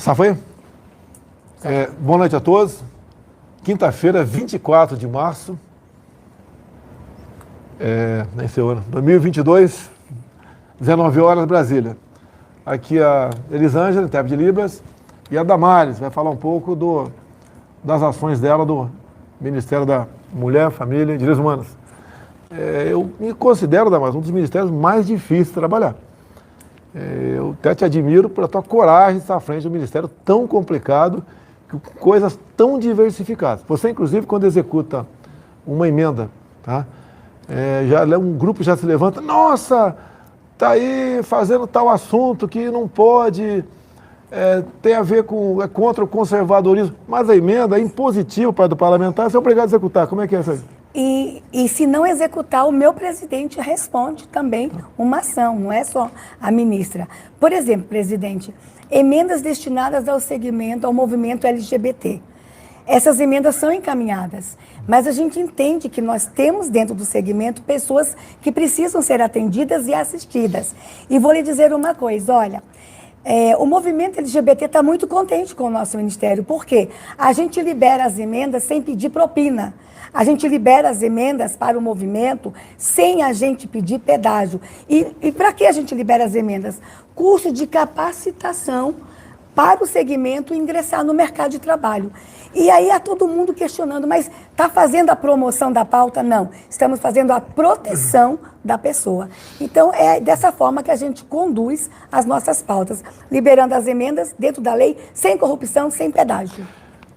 Safai? Boa noite a todos. Quinta-feira, 24 de março. Nem sei o ano. 2022, 19 horas, Brasília. Aqui a Elisângela, intérprete de Libras, e a Damares vai falar um pouco das ações dela do Ministério da Mulher, Família e Direitos Humanos. Eu me considero, Damares, um dos ministérios mais difíceis de trabalhar. Eu até te admiro pela tua coragem de estar à frente do ministério tão complicado, com coisas tão diversificadas. Você, inclusive, quando executa uma emenda, tá? Um grupo já se levanta, nossa, está aí fazendo tal assunto que não pode, tem a ver com, contra o conservadorismo, mas a emenda é impositiva para o parlamentar, você é obrigado a executar. Como é que é isso aí? E se não executar, o meu presidente responde também uma ação, não é só a ministra. Por exemplo, presidente, emendas destinadas ao segmento, ao movimento LGBT. Essas emendas são encaminhadas, mas a gente entende que nós temos dentro do segmento pessoas que precisam ser atendidas e assistidas. E vou lhe dizer uma coisa, olha, o movimento LGBT está muito contente com o nosso ministério, porque a gente libera as emendas sem pedir propina. A gente libera as emendas para o movimento sem a gente pedir pedágio. E para que a gente libera as emendas? Curso de capacitação para o segmento ingressar no mercado de trabalho. E aí há todo mundo questionando, mas está fazendo a promoção da pauta? Não, estamos fazendo a proteção da pessoa. Então é dessa forma que a gente conduz as nossas pautas, liberando as emendas dentro da lei, sem corrupção, sem pedágio.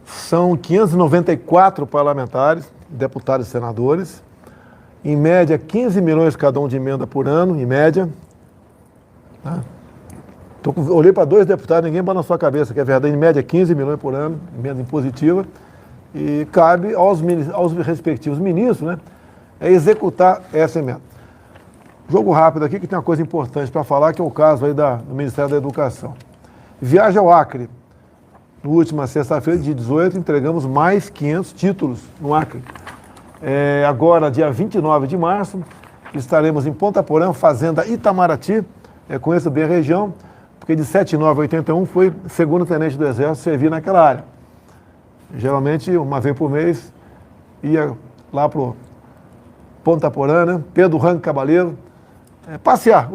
São 594 parlamentares, deputados e senadores, em média 15 milhões cada um de emenda por ano, em média. Tá? Olhei para 2 deputados, ninguém balançou a cabeça, que é verdade, em média 15 milhões por ano, emenda impositiva, e cabe aos respectivos ministros, né, executar essa emenda. Jogo rápido aqui, que tem uma coisa importante para falar, que é o caso aí do Ministério da Educação. Viagem ao Acre. Na última sexta-feira, dia 18, entregamos mais 500 títulos no Acre. Agora, dia 29 de março, estaremos em Ponta Porã, Fazenda Itamaraty, conheço bem a região, porque de 79 a 81 foi segundo tenente do Exército servir naquela área. Geralmente, uma vez por mês, ia lá para Ponta Porã, né? Pedro Ranco Cabaleiro, passear.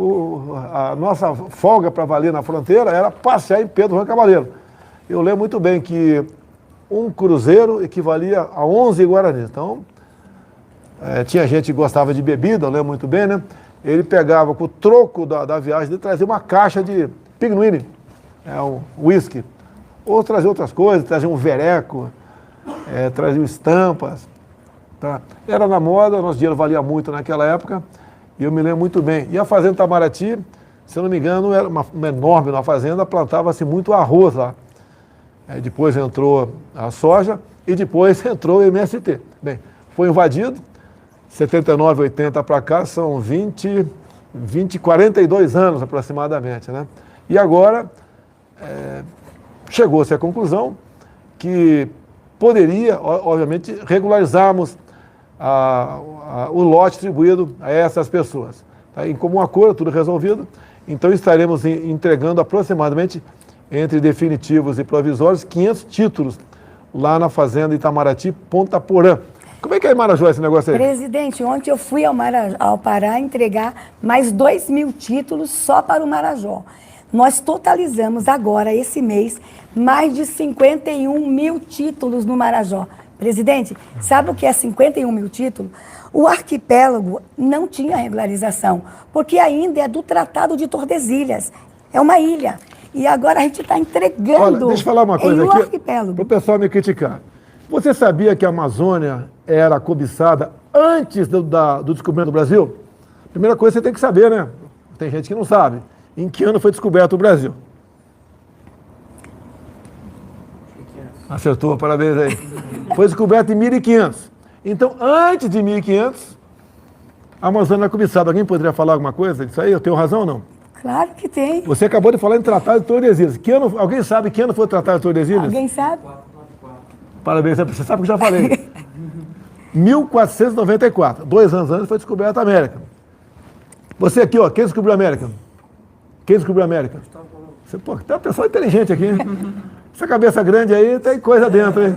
A nossa folga para valer na fronteira era passear em Pedro Ranco Cabaleiro. Eu lembro muito bem que um cruzeiro equivalia a 11 guaranis. Então, tinha gente que gostava de bebida, eu lembro muito bem, né? Ele pegava com o troco da viagem dele, trazia uma caixa de pinguim, um whisky. Ou trazia outras coisas, trazia um vereco, trazia estampas. Tá? Era na moda, nosso dinheiro valia muito naquela época, e eu me lembro muito bem. E a Fazenda Itamaraty, se eu não me engano, era uma enorme fazenda, plantava-se muito arroz lá. Depois entrou a soja e depois entrou o MST. Bem, foi invadido, 79, 80 para cá, são 42 anos aproximadamente, né? E agora chegou-se à conclusão que poderia, obviamente, regularizarmos o lote distribuído a essas pessoas. Tá? Em comum acordo, tudo resolvido, então estaremos entregando aproximadamente, entre definitivos e provisórios, 500 títulos lá na Fazenda Itamaraty, Ponta Porã. Como é que é em Marajó esse negócio aí? Presidente, ontem eu fui ao Pará entregar mais 2.000 títulos só para o Marajó. Nós totalizamos agora, esse mês, mais de 51 mil títulos no Marajó. Presidente, sabe o que é 51 mil títulos? O arquipélago não tinha regularização, porque ainda é do Tratado de Tordesilhas. É uma ilha. E agora a gente está entregando. Olha, deixa eu falar uma coisa aqui, arquipélago. para o pessoal me criticar. Você sabia que a Amazônia era cobiçada antes do descobrimento do Brasil? Primeira coisa você tem que saber, né? Tem gente que não sabe. Em que ano foi descoberto o Brasil? Acertou, parabéns aí. Foi descoberto em 1500. Então, antes de 1500, a Amazônia era cobiçada. Alguém poderia falar alguma coisa disso aí? Eu tenho razão ou não? Claro que tem. Você acabou de falar em Tratado de Tordesilhas. Alguém sabe que ano foi o Tratado de Tordesilhas? Alguém sabe? Parabéns, você sabe o que eu já falei. 1494. 2 anos antes foi descoberta a América. Você aqui, ó, quem descobriu a América? Quem descobriu a América? Você, pô, tem uma pessoa inteligente aqui. Essa cabeça grande aí tem coisa dentro, hein?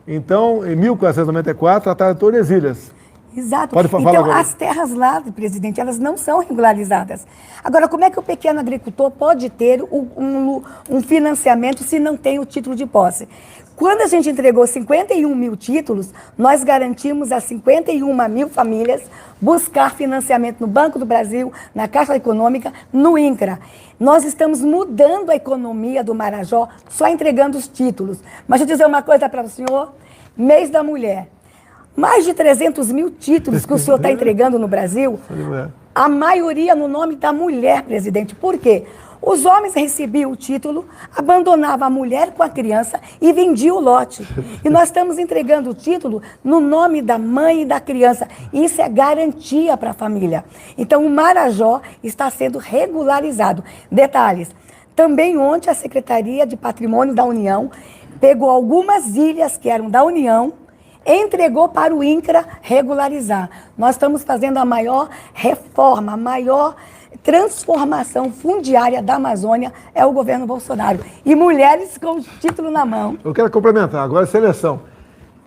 Então, em 1494, trataram de Tordesilhas. Exato. Pode falar então, agora. as terras lá, presidente, elas não são regularizadas. Agora, como é que o pequeno agricultor pode ter um financiamento se não tem o título de posse? Quando a gente entregou 51 mil títulos, nós garantimos a 51 mil famílias buscar financiamento no Banco do Brasil, na Caixa Econômica, no INCRA. Nós estamos mudando a economia do Marajó só entregando os títulos. Mas deixa eu dizer uma coisa para o senhor, mês da mulher. Mais de 300 mil títulos que o senhor está entregando no Brasil, a maioria no nome da mulher, presidente. Por quê? Os homens recebiam o título, abandonavam a mulher com a criança e vendiam o lote. E nós estamos entregando o título no nome da mãe e da criança. Isso é garantia para a família. Então, o Marajó está sendo regularizado. Detalhes, também ontem a Secretaria de Patrimônio da União pegou algumas ilhas que eram da União, entregou para o INCRA regularizar. Nós estamos fazendo a maior reforma, a maior transformação fundiária da Amazônia é o governo Bolsonaro. E mulheres com o título na mão. Eu quero complementar, agora a seleção.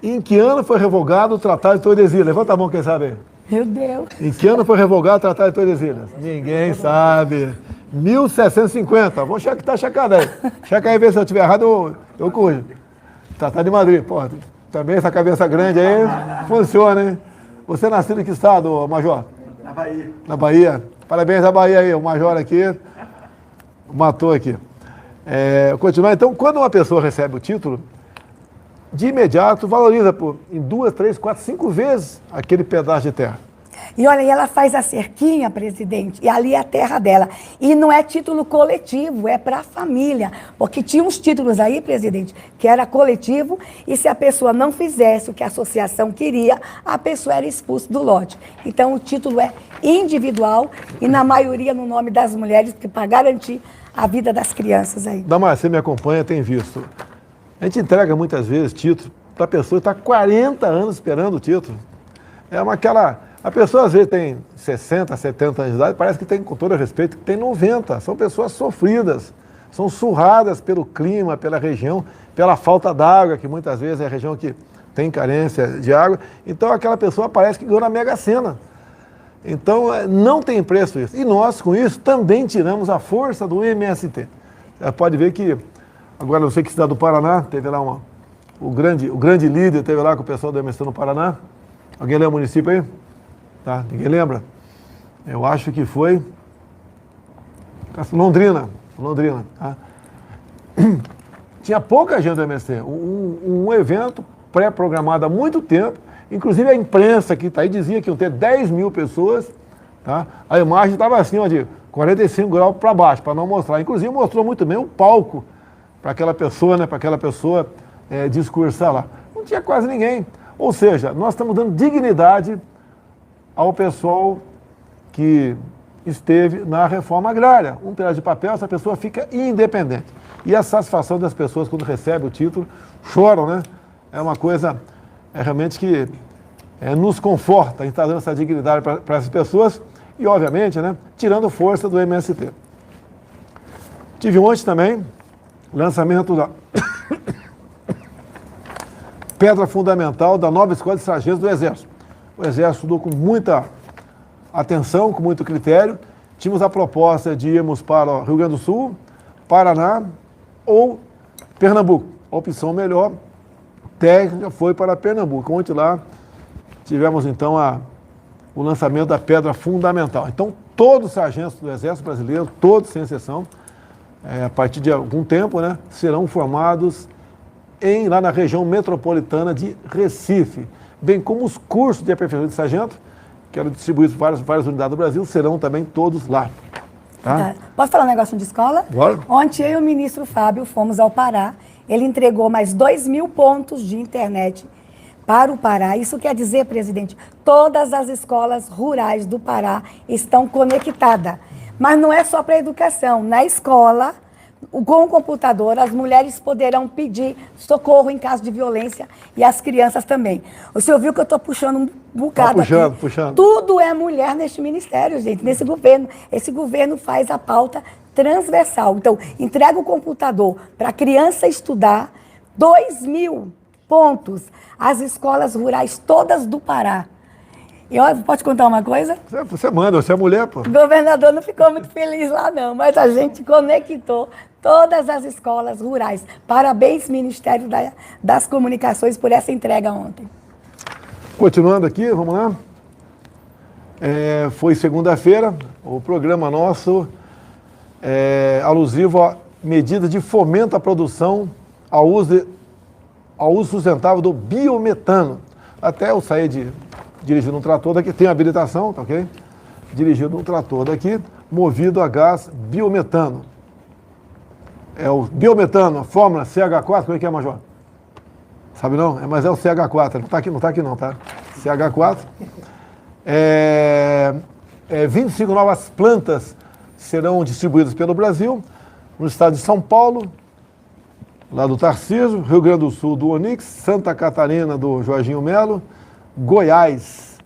Em que ano foi revogado o Tratado de Tordesilhas? Levanta a mão, quem sabe aí. Meu Deus. Em que ano foi revogado o Tratado de Tordesilhas? Ninguém sabe. 1750. Vamos checar aí. Checa aí, ver se eu estiver errado, eu corrijo. Tratado de Madrid. Porra, também essa cabeça grande aí funciona, hein? Você nasceu em que estado, Major? Na Bahia. Na Bahia. Parabéns à Bahia aí, o Major aqui matou aqui. Continuar, então, quando uma pessoa recebe o título, de imediato valoriza em 2, 3, 4, 5 vezes aquele pedaço de terra. E olha, e ela faz a cerquinha, presidente, e ali é a terra dela. E não é título coletivo, é para a família. Porque tinha uns títulos aí, presidente, que era coletivo, e se a pessoa não fizesse o que a associação queria, a pessoa era expulsa do lote. Então, o título é individual e, na maioria, no nome das mulheres, para garantir a vida das crianças aí. Damar, você me acompanha, tem visto. A gente entrega muitas vezes título para a pessoa que está 40 anos esperando o título. A pessoa às vezes tem 60, 70 anos de idade, parece que tem, com todo respeito, que tem 90. São pessoas sofridas, são surradas pelo clima, pela região, pela falta d'água, que muitas vezes é a região que tem carência de água. Então aquela pessoa parece que ganhou na Mega Sena. Então não tem preço isso. E nós, com isso, também tiramos a força do MST. Você pode ver que, agora não sei que cidade do Paraná, teve lá o grande líder, teve lá com o pessoal do MST no Paraná. Alguém lembra o município aí? Tá? Ninguém lembra? Eu acho que foi Londrina. Tá? Tinha pouca gente do MST. Um evento pré-programado há muito tempo. Inclusive a imprensa que está aí dizia que iam ter 10 mil pessoas. Tá? A imagem estava assim, ó, de 45 graus para baixo, para não mostrar. Inclusive mostrou muito bem o palco para aquela pessoa, né, discursar lá. Não tinha quase ninguém. Ou seja, nós estamos dando dignidade ao pessoal que esteve na reforma agrária. Um pedaço de papel, essa pessoa fica independente. E a satisfação das pessoas quando recebem o título, choram, né? É uma coisa realmente que nos conforta em estar dando essa dignidade para essas pessoas e, obviamente, né, tirando força do MST. Tive ontem também lançamento da pedra fundamental da nova Escola de Sargentos do Exército. O Exército estudou com muita atenção, com muito critério. Tínhamos a proposta de irmos para o Rio Grande do Sul, Paraná ou Pernambuco. A opção melhor técnica foi para Pernambuco. Ontem lá tivemos então o lançamento da pedra fundamental. Então todos os sargentos do Exército Brasileiro, todos sem exceção, a partir de algum tempo, né, serão formados lá na região metropolitana de Recife, bem como os cursos de aperfeiçoamento de sargento, que eram distribuídos para várias unidades do Brasil, serão também todos lá. Tá? Posso falar um negócio de escola? Bora. Ontem eu e o ministro Fábio fomos ao Pará. Ele entregou mais 2.000 pontos de internet para o Pará. Isso quer dizer, presidente, todas as escolas rurais do Pará estão conectadas. Mas não é só para a educação. Na escola, com o computador, as mulheres poderão pedir socorro em caso de violência e as crianças também. O senhor viu que eu estou puxando um bocado puxando, aqui. puxando. Tudo é mulher neste ministério, gente, nesse governo. Esse governo faz a pauta transversal. Então, entrega o computador para a criança estudar, 2.000 pontos, as escolas rurais todas do Pará. E olha, pode contar uma coisa? Você manda, você é mulher, pô. O governador não ficou muito feliz lá, não, mas a gente conectou todas as escolas rurais. Parabéns, Ministério das Comunicações, por essa entrega ontem. Continuando aqui, vamos lá. Foi segunda-feira, o programa nosso alusivo a medidas de fomento à produção, ao uso sustentável do biometano. Até eu saí dirigindo um trator daqui, tem habilitação, tá ok? Dirigindo um trator daqui, movido a gás biometano. É o biometano, a fórmula CH4, como é que é, Major? Sabe não? Mas é o CH4, não está aqui não, tá? CH4. 25 novas plantas serão distribuídas pelo Brasil, no estado de São Paulo, lá do Tarcísio, Rio Grande do Sul do Onix, Santa Catarina do Jorginho Melo, Goiás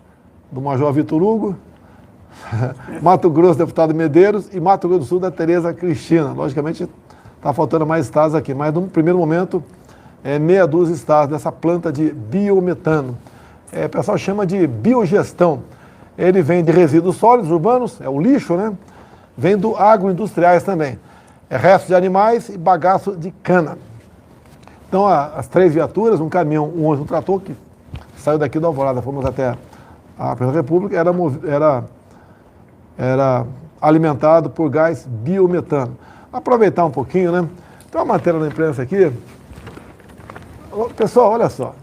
do Major Vitor Hugo, Mato Grosso, deputado Medeiros, e Mato Grosso do Sul da Tereza Cristina. Logicamente, está faltando mais estados aqui, mas no primeiro momento, meia dúzia de estados dessa planta de biometano. O pessoal chama de biogestão. Ele vem de resíduos sólidos urbanos, é o lixo, né? Vem do agroindustriais também. Restos de animais e bagaço de cana. Então, as 3 viaturas, um caminhão, um ônibus, um trator, que saiu daqui da Alvorada, fomos até a Presidência da República, era alimentado por gás biometano. Aproveitar um pouquinho, né? Tem uma matéria na imprensa aqui. Pessoal, olha só.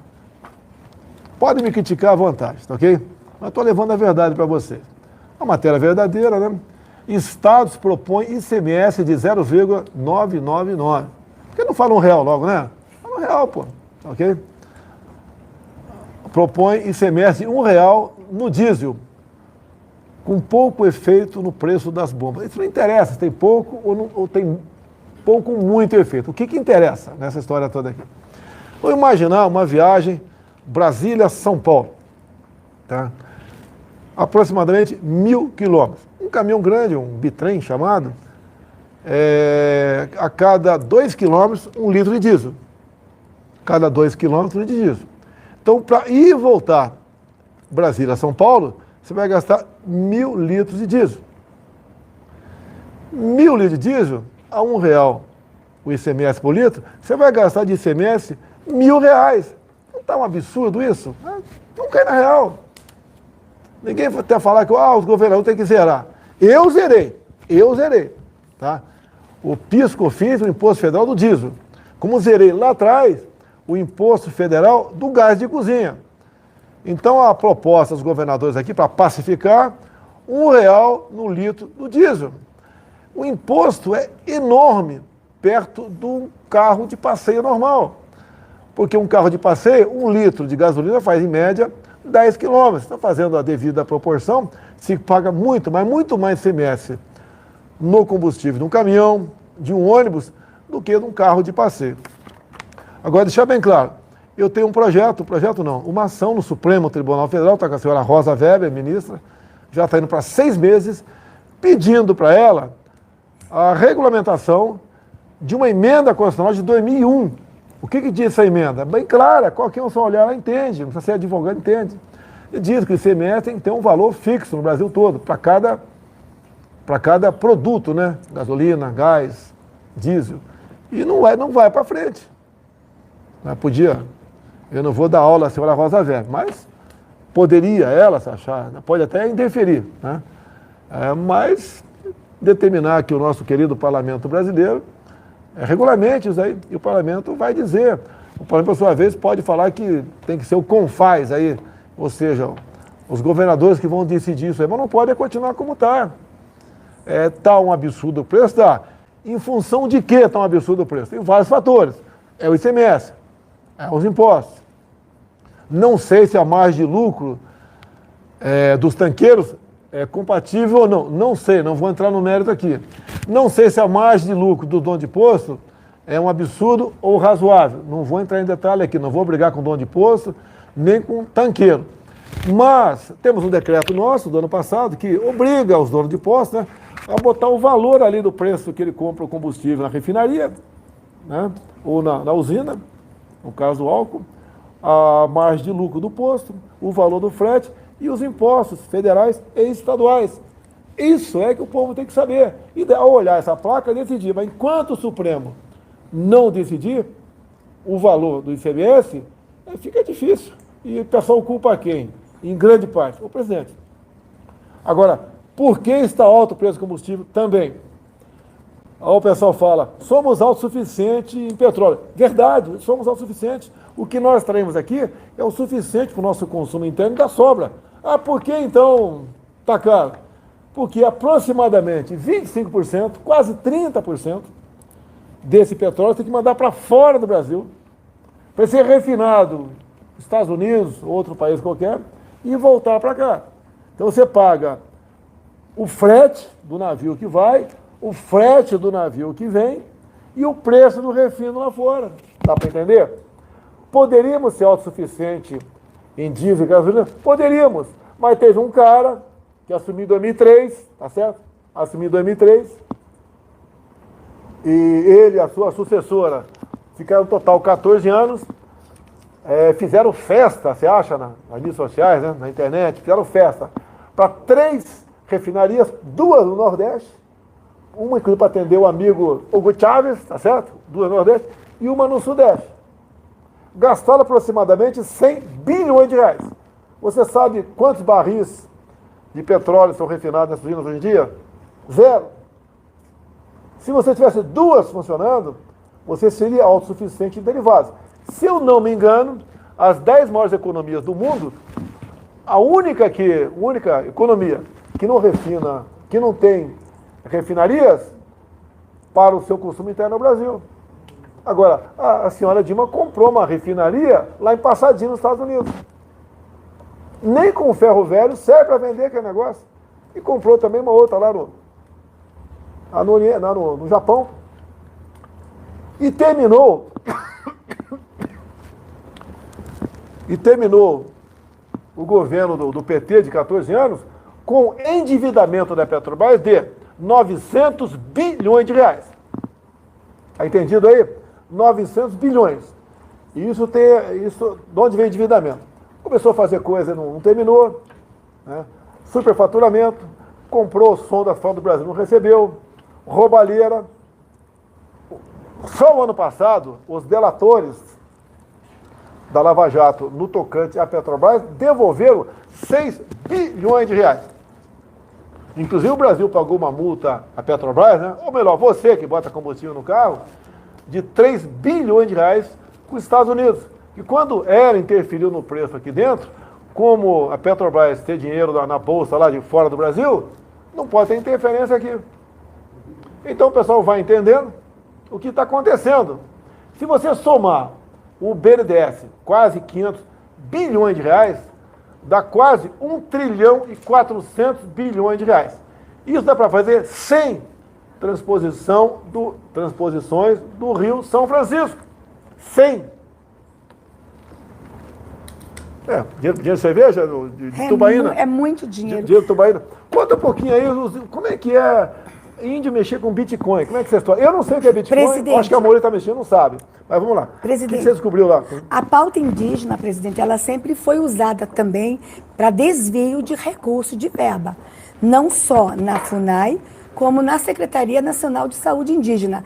Podem me criticar à vontade, tá ok? Mas estou levando a verdade para vocês. A matéria verdadeira, né? Estados propõem ICMS de 0,999. Por que não fala R$1 logo, né? Fala R$1, pô. Ok? Propõe ICMS de R$1 no diesel, com pouco efeito no preço das bombas. Isso não interessa se tem pouco ou tem pouco com muito efeito. O que interessa nessa história toda aqui? Vou imaginar uma viagem Brasília-São Paulo, tá? Aproximadamente 1.000 quilômetros. Um caminhão grande, um bitrem chamado, a cada 2 quilômetros, 1 litro de diesel. Cada 2 quilômetros, 1 litro de diesel. Então, para ir e voltar Brasília-São Paulo, você vai gastar 1.000 litros de diesel. 1.000 litros de diesel, a R$1 o ICMS por litro, você vai gastar de ICMS R$1.000. Não está um absurdo isso? Não cai na real. Ninguém vai até falar que os governadores têm que zerar. Eu zerei. Tá? O PIS/COFINS, o Imposto Federal do Diesel. Como zerei lá atrás, o Imposto Federal do Gás de Cozinha. Então, a proposta dos governadores aqui, para pacificar, R$1 no litro do diesel. O imposto é enorme, perto do carro de passeio normal. Porque um carro de passeio, 1 litro de gasolina faz, em média, 10 quilômetros. Está fazendo a devida proporção, se paga muito mais ICMS no combustível de um caminhão, de um ônibus, do que de um carro de passeio. Agora, deixar bem claro, eu tenho uma ação no Supremo Tribunal Federal, está com a senhora Rosa Weber, ministra, já está indo para 6 meses, pedindo para ela a regulamentação de uma emenda constitucional de 2001. O que diz essa emenda? Bem clara, qualquer um só olhar ela entende, não precisa ser advogado, entende. E diz que o ICMS tem que ter um valor fixo no Brasil todo, para cada produto, né? Gasolina, gás, diesel. E não vai para frente. Eu não vou dar aula à senhora Rosa Weber, mas poderia ela, se achar, pode até interferir, né? Mas determinar que o nosso querido parlamento brasileiro regulamente isso aí, e o parlamento vai dizer. O parlamento, por sua vez, pode falar que tem que ser o CONFAS aí, ou seja, os governadores que vão decidir isso aí, mas não pode continuar como está. Está um absurdo o preço, tá? Em função de que está um absurdo o preço? Tem vários fatores. É o ICMS, os impostos. Não sei se a margem de lucro dos tanqueiros é compatível ou não. Não sei, não vou entrar no mérito aqui. Não sei se a margem de lucro do dono de posto é um absurdo ou razoável. Não vou entrar em detalhe aqui, não vou brigar com o dono de posto, nem com o tanqueiro. Mas temos um decreto nosso do ano passado que obriga os donos de postos, né, a botar o valor ali do preço que ele compra o combustível na refinaria, né, ou na usina, no caso do álcool, a margem de lucro do posto, o valor do frete e os impostos federais e estaduais. Isso é que o povo tem que saber. E ao olhar essa placa, decidir. Mas enquanto o Supremo não decidir o valor do ICMS, fica difícil. E o pessoal culpa quem? Em grande parte, o presidente. Agora, por que está alto o preço do combustível? Também. Aí o pessoal fala, somos autossuficientes em petróleo. Verdade, somos autossuficientes. O que nós traemos aqui é o suficiente para o nosso consumo interno e dá sobra. Ah, por que então está caro? Porque aproximadamente 25%, quase 30% desse petróleo tem que mandar para fora do Brasil, para ser refinado nos Estados Unidos ou outro país qualquer e voltar para cá. Então você paga o frete do navio que vai, o frete do navio que vem e o preço do refino lá fora. Dá para entender? Poderíamos ser autossuficientes em diesel e gasolina? Poderíamos, mas teve um cara que assumiu em 2003, tá certo? Assumiu em 2003, e ele e a sua sucessora ficaram no total 14 anos, fizeram festa, você acha, nas redes sociais, né, na internet, fizeram festa para 3 refinarias, 2 no Nordeste, uma inclusive para atender o amigo Hugo Chávez, tá certo? 2 no Nordeste, e uma no Sudeste. Gastaram aproximadamente 100 bilhões de reais. Você sabe quantos barris de petróleo são refinados nessas usinas hoje em dia? 0. Se você tivesse 2 funcionando, você seria autossuficiente em derivados. Se eu não me engano, as 10 maiores economias do mundo, a única economia que não refina, que não tem refinarias para o seu consumo interno é o Brasil. Agora, a senhora Dilma comprou uma refinaria lá em Pasadena, nos Estados Unidos. Nem com ferro velho serve para vender aquele negócio. E comprou também uma outra lá no Japão. E terminou o governo do PT de 14 anos com endividamento da Petrobras de 900 bilhões de reais. Está entendido aí? 900 bilhões. E isso, de onde veio o endividamento? Começou a fazer coisa, não terminou, né? Superfaturamento, comprou o som da fama do Brasil, não recebeu, roubalheira. Só o ano passado, os delatores da Lava Jato no tocante à Petrobras devolveram 6 bilhões de reais. Inclusive o Brasil pagou uma multa à Petrobras, né? Ou melhor, você que bota combustível no carro, de 3 bilhões de reais com os Estados Unidos. E quando ela interferiu no preço aqui dentro, como a Petrobras tem dinheiro na bolsa lá de fora do Brasil, não pode ter interferência aqui. Então o pessoal vai entendendo o que está acontecendo. Se você somar o BNDES, quase 500 bilhões de reais, dá quase 1 trilhão e 400 bilhões de reais. Isso dá para fazer 100 transposições do Rio São Francisco. 100. Dinheiro de cerveja, de tubaína. É muito dinheiro. Dinheiro de tubaína. Conta um pouquinho aí, como é que é índio mexer com Bitcoin? Como é que você está? Eu não sei o que é Bitcoin, Presidente, acho que a Moura está mexendo, não sabe. Mas vamos lá. Presidente, o que você descobriu lá? A pauta indígena, presidente, ela sempre foi usada também para desvio de recurso de verba. Não só na FUNAI, como na Secretaria Nacional de Saúde Indígena.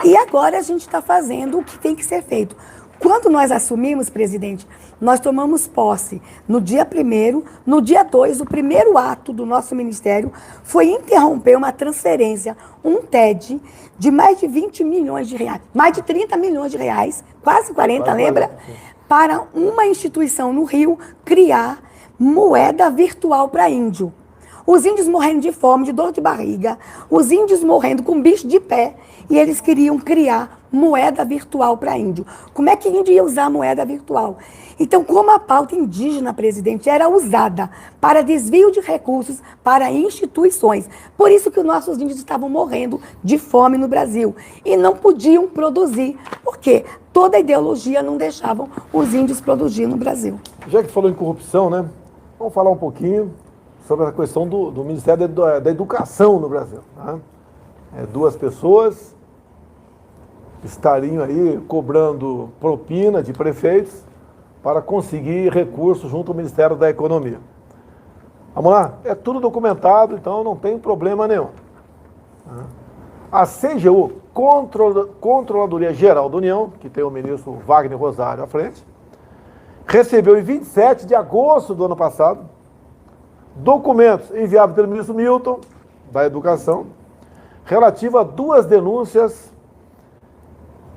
E agora a gente está fazendo o que tem que ser feito. Quando nós assumimos, presidente, nós tomamos posse no dia 1º, no dia 2, o primeiro ato do nosso ministério foi interromper uma transferência, um TED, de mais de 20 milhões de reais, mais de 30 milhões de reais, quase 40, lembra? Para uma instituição no Rio criar moeda virtual para índio. Os índios morrendo de fome, de dor de barriga, os índios morrendo com bicho de pé, e eles queriam criar moeda virtual para índio. Como é que índio ia usar moeda virtual? Então, como a pauta indígena, presidente, era usada para desvio de recursos para instituições, por isso que os nossos índios estavam morrendo de fome no Brasil e não podiam produzir, porque toda a ideologia não deixava os índios produzir no Brasil. Já que falou em corrupção, né? Vamos falar um pouquinho sobre a questão do Ministério da Educação no Brasil. Né? Duas pessoas estariam aí cobrando propina de prefeitos para conseguir recursos junto ao Ministério da Economia. Vamos lá? É tudo documentado, então não tem problema nenhum. A CGU, Controladoria Geral da União, que tem o ministro Wagner Rosário à frente, recebeu em 27 de agosto do ano passado documentos enviados pelo ministro Milton, da Educação, relativo a duas denúncias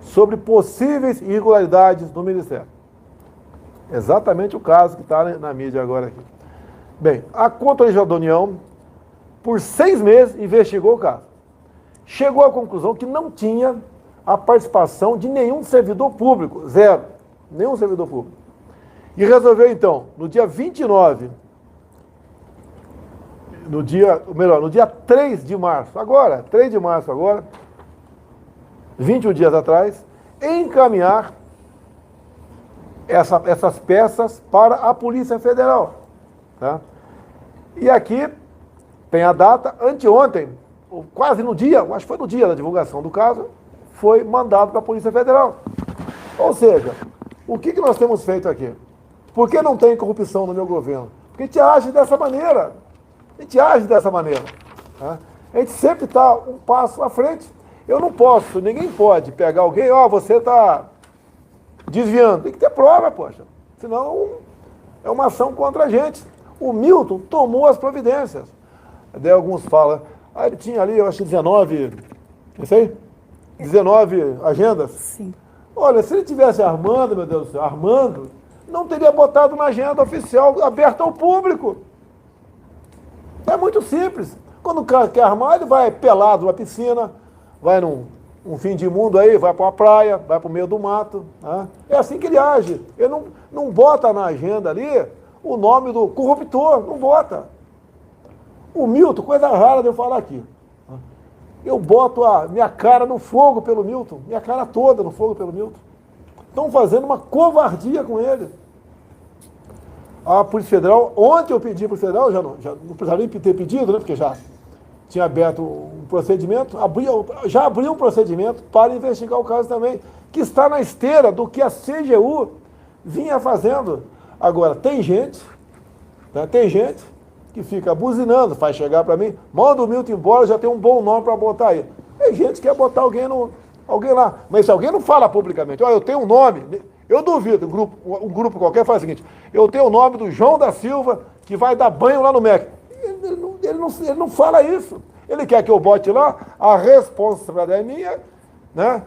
sobre possíveis irregularidades no Ministério. Exatamente o caso que está na mídia agora aqui. Bem, a Controladoria Geral da União, por 6 meses, investigou o caso. Chegou à conclusão que não tinha a participação de nenhum servidor público, zero, nenhum servidor público. E resolveu, então, no dia 29, no dia 3 de março, agora, 3 de março agora, 21 dias atrás, encaminhar essas peças para a Polícia Federal. Tá? E aqui tem a data, anteontem, quase no dia, acho que foi no dia da divulgação do caso, foi mandado para a Polícia Federal. Ou seja, o que nós temos feito aqui? Por que não tem corrupção no meu governo? Porque a gente age dessa maneira. A gente age dessa maneira. Tá? A gente sempre está um passo à frente. Eu não posso, ninguém pode pegar alguém, você está desviando. Tem que ter prova, poxa. Senão é uma ação contra a gente. O Milton tomou as providências. Daí alguns falam, ele tinha ali, eu acho que 19, não sei, 19 agendas. Sim. Olha, se ele tivesse armando, meu Deus do céu, armando, não teria botado na agenda oficial aberta ao público. É muito simples. Quando o cara quer armar, ele vai pelado na piscina, vai num fim de mundo aí, vai para uma praia, vai para o meio do mato. Né? É assim que ele age. Ele não bota na agenda ali o nome do corruptor, não bota. O Milton, coisa rara de eu falar aqui. Eu boto a minha cara no fogo pelo Milton, minha cara toda no fogo pelo Milton. Estão fazendo uma covardia com ele. A Polícia Federal, ontem eu pedi para o Federal, já não precisava nem ter pedido, né, porque já tinha aberto um procedimento, já abriu um procedimento para investigar o caso também, que está na esteira do que a CGU vinha fazendo. Agora, tem gente que fica buzinando, faz chegar para mim, manda o Milton embora, já tem um bom nome para botar aí. Tem gente que quer botar alguém lá, mas se alguém não fala publicamente, eu tenho um nome, eu duvido, um grupo qualquer faz o seguinte, eu tenho o nome do João da Silva, que vai dar banho lá no MEC. Ele não fala isso. Ele quer que eu bote lá, a responsabilidade é minha, né?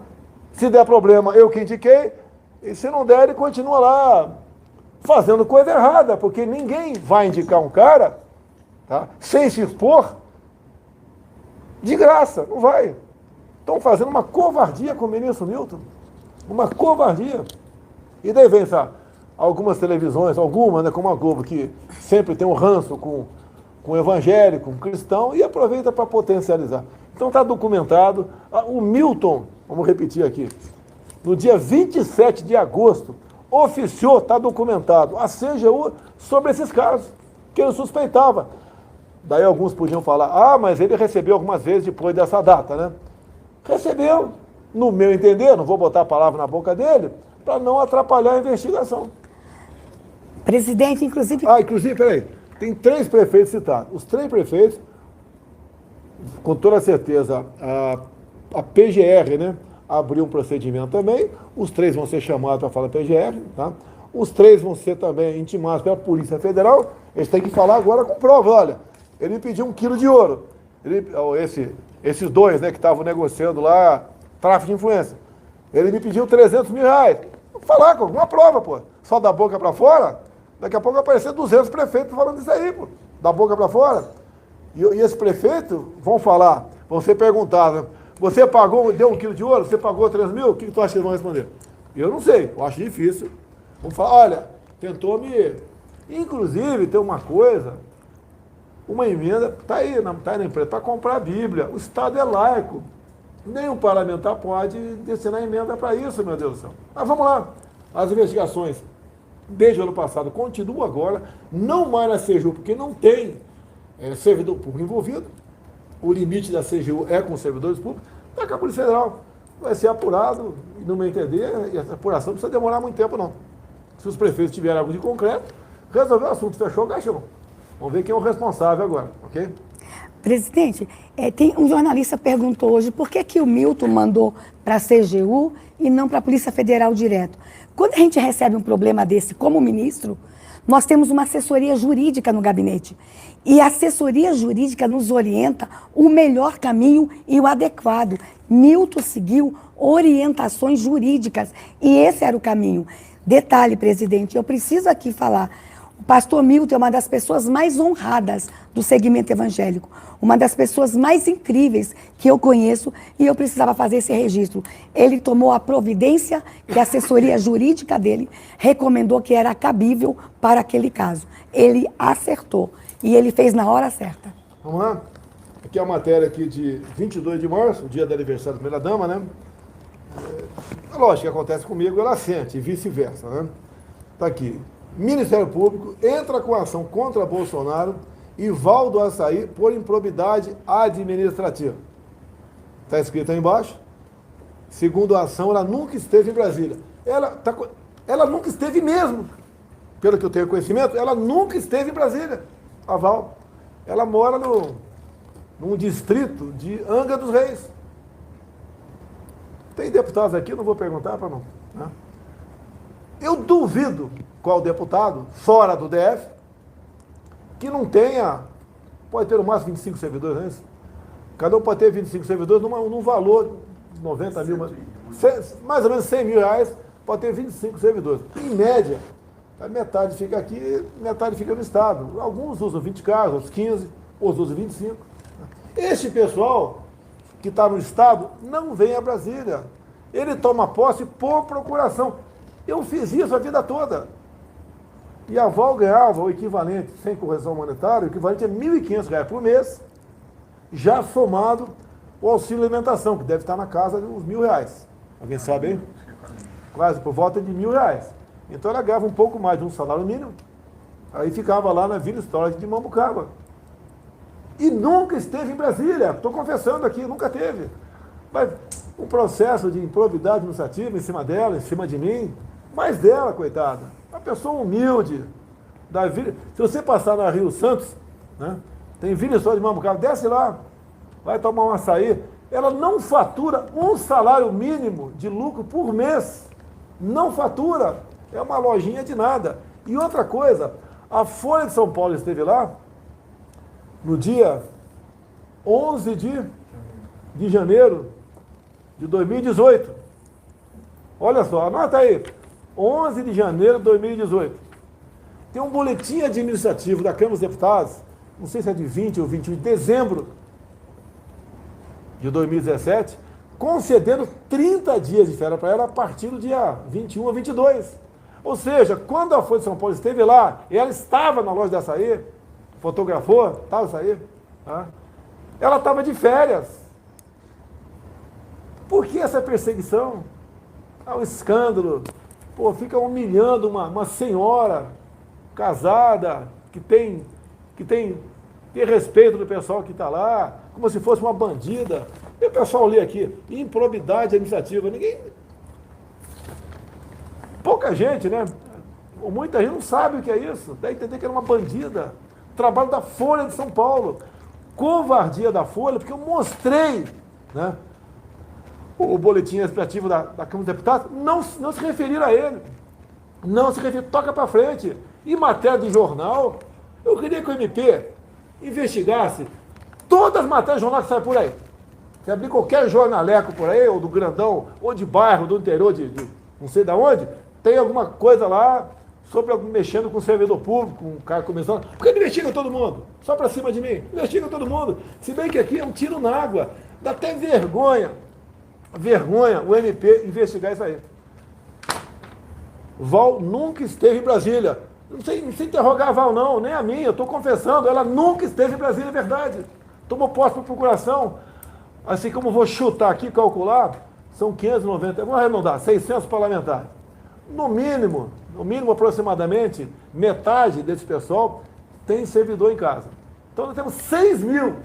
Se der problema, eu que indiquei, e se não der, ele continua lá fazendo coisa errada, porque ninguém vai indicar um cara, tá, sem se expor, de graça, não vai. Estão fazendo uma covardia com o ministro Milton, uma covardia. E daí vem, sabe, algumas televisões, algumas, né, como a Globo, que sempre tem um ranço com o evangélico, com o cristão, e aproveita para potencializar. Então está documentado. O Milton, vamos repetir aqui, no dia 27 de agosto, oficiou, está documentado, a CGU sobre esses casos, que ele suspeitava. Daí alguns podiam falar, mas ele recebeu algumas vezes depois dessa data, né? Recebeu, no meu entender, não vou botar a palavra na boca dele, para não atrapalhar a investigação. Presidente, inclusive... Inclusive, peraí, tem 3 prefeitos citados. Os 3 prefeitos, com toda certeza, a PGR, né, abriu um procedimento também, os 3 vão ser chamados para falar PGR, tá? Os 3 vão ser também intimados pela Polícia Federal, eles têm que falar agora com prova, olha, ele me pediu 1 quilo de ouro, esses 2, né, que estavam negociando lá, tráfico de influência, ele me pediu 300 mil reais, vou falar com alguma prova, pô, só da boca para fora, daqui a pouco vai aparecer 200 prefeitos falando isso aí, pô, da boca para fora, e esses prefeitos vão falar, vão ser perguntados, você pagou, deu 1 quilo de ouro, você pagou 3 mil, o que tu acha que eles vão responder? Eu não sei, eu acho difícil. Vamos falar, olha, tentou me... Inclusive, tem uma coisa, uma emenda, está aí na empresa, para comprar a Bíblia. O Estado é laico. Nenhum parlamentar pode destinar emenda para isso, meu Deus do céu. Mas vamos lá, as investigações desde o ano passado, continua agora, não mais na CGU, porque não tem servidor público envolvido, o limite da CGU é com os servidores públicos, está com a Polícia Federal. Vai ser apurado, e no meu entender, e essa apuração não precisa demorar muito tempo, não. Se os prefeitos tiverem algo de concreto, resolveu o assunto, fechou o caixão. Vamos ver quem é o responsável agora, ok? Presidente, tem um jornalista perguntou hoje por que o Milton mandou para a CGU e não para a Polícia Federal direto. Quando a gente recebe um problema desse como ministro, nós temos uma assessoria jurídica no gabinete. E a assessoria jurídica nos orienta o melhor caminho e o adequado. Milton seguiu orientações jurídicas e esse era o caminho. Detalhe, presidente, eu preciso aqui falar. O pastor Milton é uma das pessoas mais honradas do segmento evangélico, uma das pessoas mais incríveis que eu conheço e eu precisava fazer esse registro. Ele tomou a providência que a assessoria jurídica dele recomendou que era cabível para aquele caso. Ele acertou e ele fez na hora certa. Vamos lá? Aqui é a matéria aqui de 22 de março, o dia do aniversário da primeira-dama, né? Lógico que acontece comigo, ela sente, e vice-versa, né? Está aqui. Ministério Público entra com ação contra Bolsonaro e Valdo Açaí por improbidade administrativa. Está escrito aí embaixo. Segundo a ação, ela nunca esteve em Brasília. Ela nunca esteve mesmo. Pelo que eu tenho conhecimento, ela nunca esteve em Brasília. A Val. Ela mora num distrito de Angra dos Reis. Tem deputados aqui, não vou perguntar para não. Né? Eu duvido qual deputado, fora do DF, que não tenha, pode ter no máximo 25 servidores, não é isso? Cada um pode ter 25 servidores num valor de 90 mil, mais ou menos 100 mil reais, pode ter 25 servidores. Em média, a metade fica aqui, metade fica no Estado. Alguns usam 20 carros, outros 15, outros usam 25. Este pessoal que está no Estado não vem a Brasília. Ele toma posse por procuração. Eu fiz isso a vida toda. E a Val ganhava o equivalente, sem correção monetária, o equivalente a R$ 1.500 por mês, já somado o auxílio alimentação, que deve estar na casa de uns R$ 1.000. Alguém sabe aí? Quase por volta de R$ 1.000. Então ela ganhava um pouco mais de um salário mínimo, aí ficava lá na Vila Histórica de Mambucaba. E nunca esteve em Brasília, estou confessando aqui, nunca teve. Mas um processo de improbidade administrativa em cima dela, em cima de mim, mais dela, coitada. Uma pessoa humilde. Da Vila. Se você passar na Rio Santos, né, tem Vila Histórica de Mambucaba, desce lá, vai tomar um açaí. Ela não fatura um salário mínimo de lucro por mês. Não fatura. É uma lojinha de nada. E outra coisa, a Folha de São Paulo esteve lá no dia 11 de janeiro de 2018. Olha só, anota aí. 11 de janeiro de 2018. Tem um boletim administrativo da Câmara dos Deputados, não sei se é de 20 ou 21 de dezembro de 2017, concedendo 30 dias de férias para ela a partir do dia 21 ou 22. Ou seja, quando a Folha de São Paulo esteve lá, e ela estava na loja de açaí, fotografou, estava açaí, tá? Ela estava de férias. Por que essa perseguição? É um escândalo. Pô, fica humilhando uma senhora casada, que tem respeito do pessoal que está lá, como se fosse uma bandida. E o pessoal lê aqui, improbidade administrativa. Pouca gente, né? Ou muita gente não sabe o que é isso. Dá a entender que era uma bandida. Trabalho da Folha de São Paulo. Covardia da Folha, porque eu mostrei, né, o boletim administrativo da Câmara dos Deputados, não se referiram a ele. Não se referiram, toca para frente. E matéria de jornal, eu queria que o MP investigasse todas as matérias de jornal que saem por aí. Se abrir qualquer jornaleco por aí, ou do grandão, ou de bairro, do interior, de não sei de onde, tem alguma coisa lá sobre mexendo com o servidor público, com o cara começando. Por que não investiga todo mundo? Só para cima de mim. Investiga todo mundo. Se bem que aqui é um tiro na água. Dá até vergonha o MP investigar isso aí. Val nunca esteve em Brasília. Não sei interrogar a Val, não, nem a mim, eu estou confessando, ela nunca esteve em Brasília, é verdade. Tomou posse por procuração. Assim como vou chutar aqui, calcular, são 590, vamos arredondar, 600 parlamentares. no mínimo aproximadamente, metade desse pessoal tem servidor em casa. Então nós temos 6 mil